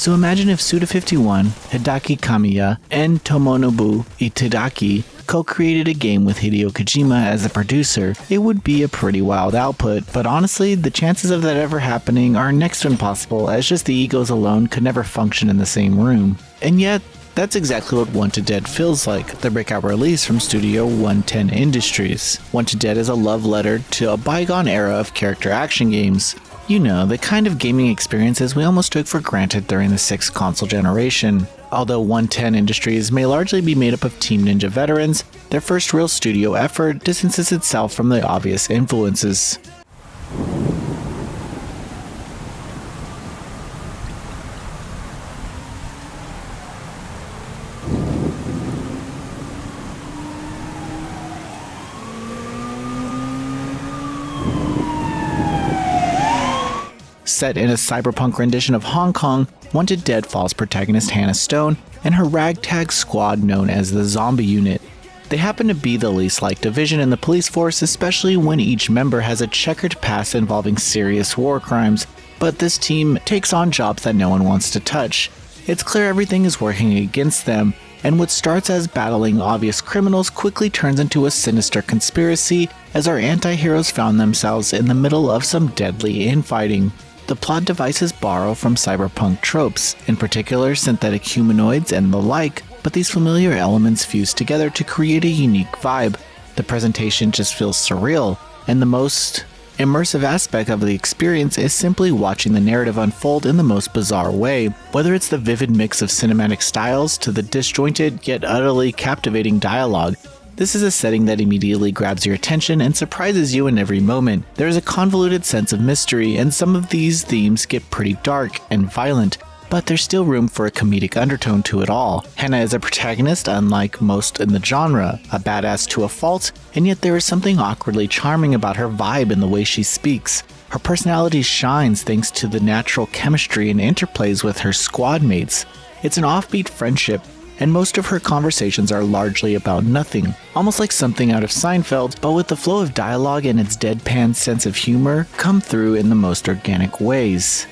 So imagine if Suda51, Hideki Kamiya, and Tomonobu Itagaki co-created a game with Hideo Kojima as the producer. It would be a pretty wild output, but honestly, the chances of that ever happening are next to impossible, as just the egos alone could never function in the same room. And yet, that's exactly what Wanted Dead feels like, the breakout release from Studio 110 Industries. Wanted Dead is a love letter to a bygone era of character action games. You know, the kind of gaming experiences we almost took for granted during the 6th console generation. Although 110 Industries may largely be made up of Team Ninja veterans, their first real studio effort distances itself from the obvious influences. Set in a cyberpunk rendition of Hong Kong, Wanted Dead follows protagonist Hannah Stone and her ragtag squad known as the Zombie Unit. They happen to be the least liked division in the police force, especially when each member has a checkered past involving serious war crimes, but this team takes on jobs that no one wants to touch. It's clear everything is working against them, and what starts as battling obvious criminals quickly turns into a sinister conspiracy as our anti-heroes found themselves in the middle of some deadly infighting. The plot devices borrow from cyberpunk tropes, in particular synthetic humanoids and the like, but these familiar elements fuse together to create a unique vibe. The presentation just feels surreal, and the most immersive aspect of the experience is simply watching the narrative unfold in the most bizarre way, whether it's the vivid mix of cinematic styles to the disjointed yet utterly captivating dialogue. This is a setting that immediately grabs your attention and surprises you in every moment. There is a convoluted sense of mystery, and some of these themes get pretty dark and violent, but there's still room for a comedic undertone to it all. Hannah is a protagonist unlike most in the genre, a badass to a fault, and yet there is something awkwardly charming about her vibe and the way she speaks. Her personality shines thanks to the natural chemistry and interplays with her squad mates. It's an offbeat friendship, and most of her conversations are largely about nothing, almost like something out of Seinfeld, but with the flow of dialogue and its deadpan sense of humor come through in the most organic ways.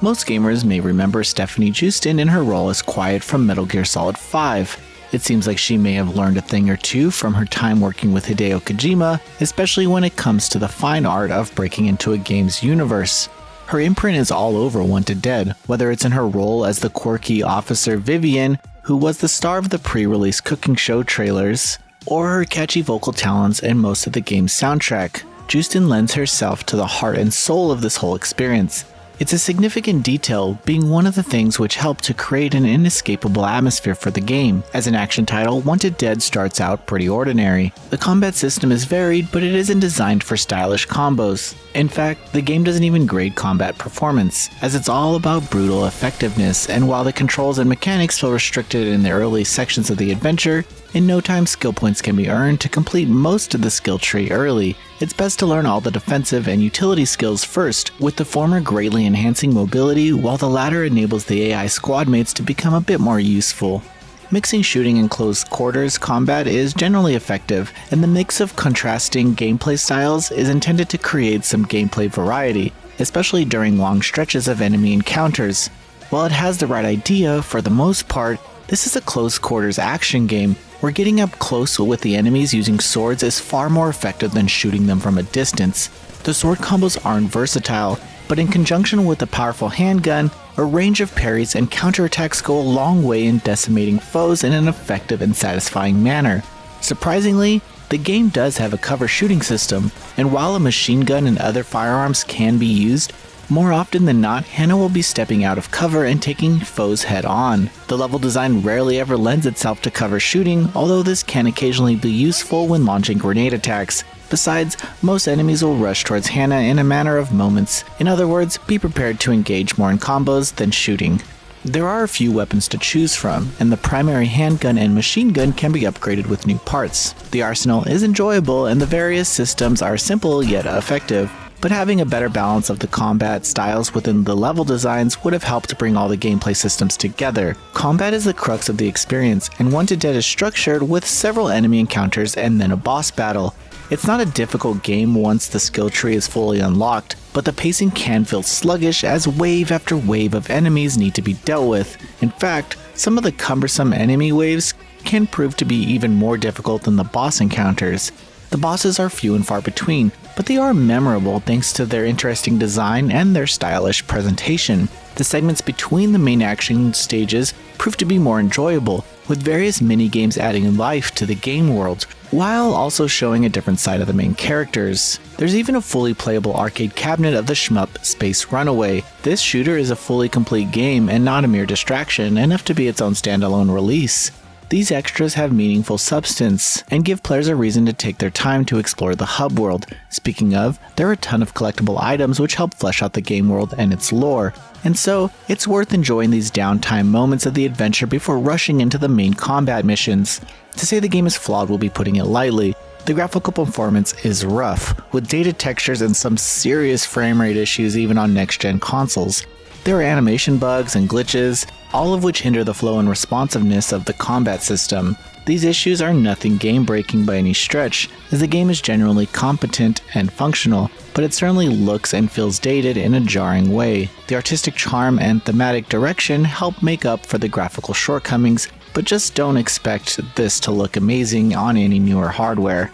Most gamers may remember Stephanie Justin in her role as Quiet from Metal Gear Solid 5. It seems like she may have learned a thing or two from her time working with Hideo Kojima, especially when it comes to the fine art of breaking into a game's universe. Her imprint is all over Wanted Dead, whether it's in her role as the quirky officer Vivian, who was the star of the pre-release cooking show trailers, or her catchy vocal talents in most of the game's soundtrack. Justin lends herself to the heart and soul of this whole experience. It's a significant detail, being one of the things which helped to create an inescapable atmosphere for the game. As an action title, Wanted Dead starts out pretty ordinary. The combat system is varied, but it isn't designed for stylish combos. In fact, the game doesn't even grade combat performance, as it's all about brutal effectiveness, and while the controls and mechanics feel restricted in the early sections of the adventure, in no time skill points can be earned to complete most of the skill tree early. It's best to learn all the defensive and utility skills first, with the former greatly enhancing mobility while the latter enables the AI squad mates to become a bit more useful. Mixing shooting and close quarters combat is generally effective, and the mix of contrasting gameplay styles is intended to create some gameplay variety, especially during long stretches of enemy encounters. While it has the right idea, for the most part, this is a close quarters action game, where getting up close with the enemies using swords is far more effective than shooting them from a distance. The sword combos aren't versatile, but in conjunction with a powerful handgun, a range of parries and counterattacks go a long way in decimating foes in an effective and satisfying manner. Surprisingly, the game does have a cover shooting system, and while a machine gun and other firearms can be used, more often than not, Hannah will be stepping out of cover and taking foes head on. The level design rarely ever lends itself to cover shooting, although this can occasionally be useful when launching grenade attacks. Besides, most enemies will rush towards Hannah in a matter of moments. In other words, be prepared to engage more in combos than shooting. There are a few weapons to choose from, and the primary handgun and machine gun can be upgraded with new parts. The arsenal is enjoyable and the various systems are simple yet effective, but having a better balance of the combat styles within the level designs would have helped to bring all the gameplay systems together. Combat is the crux of the experience, and Wanted Dead is structured with several enemy encounters and then a boss battle. It's not a difficult game once the skill tree is fully unlocked, but the pacing can feel sluggish as wave after wave of enemies need to be dealt with. In fact, some of the cumbersome enemy waves can prove to be even more difficult than the boss encounters. The bosses are few and far between, but they are memorable thanks to their interesting design and their stylish presentation. The segments between the main action stages prove to be more enjoyable, with various mini-games adding life to the game world, while also showing a different side of the main characters. There's even a fully playable arcade cabinet of the shmup Space Runaway. This shooter is a fully complete game and not a mere distraction, enough to be its own standalone release. These extras have meaningful substance and give players a reason to take their time to explore the hub world. Speaking of, there are a ton of collectible items which help flesh out the game world and its lore, and so it's worth enjoying these downtime moments of the adventure before rushing into the main combat missions. To say the game is flawed will be putting it lightly. The graphical performance is rough, with dated textures and some serious frame rate issues even on next-gen consoles. There are animation bugs and glitches, all of which hinder the flow and responsiveness of the combat system. These issues are nothing game-breaking by any stretch, as the game is generally competent and functional, but it certainly looks and feels dated in a jarring way. The artistic charm and thematic direction help make up for the graphical shortcomings, but just don't expect this to look amazing on any newer hardware.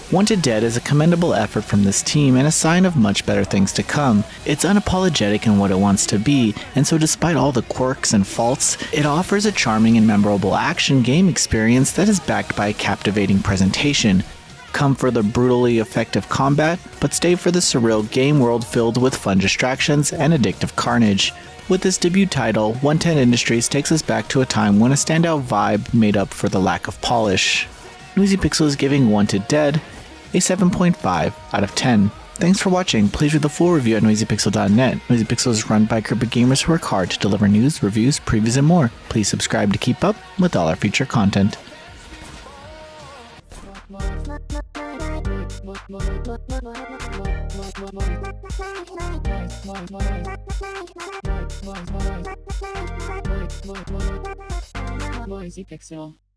Wanted Dead is a commendable effort from this team and a sign of much better things to come. It's unapologetic in what it wants to be, and so despite all the quirks and faults, it offers a charming and memorable action game experience that is backed by a captivating presentation. Come for the brutally effective combat, but stay for the surreal game world filled with fun distractions and addictive carnage. With this debut title, 110 Industries takes us back to a time when a standout vibe made up for the lack of polish. Noisy Pixel is giving Wanted Dead a 7.5 out of 10. Thanks for watching. Please read the full review at noisypixel.net. Noisy Pixel is run by a group of gamers who work hard to deliver news, reviews, previews, and more. Please subscribe to keep up with all our future content. Noisy Pixel.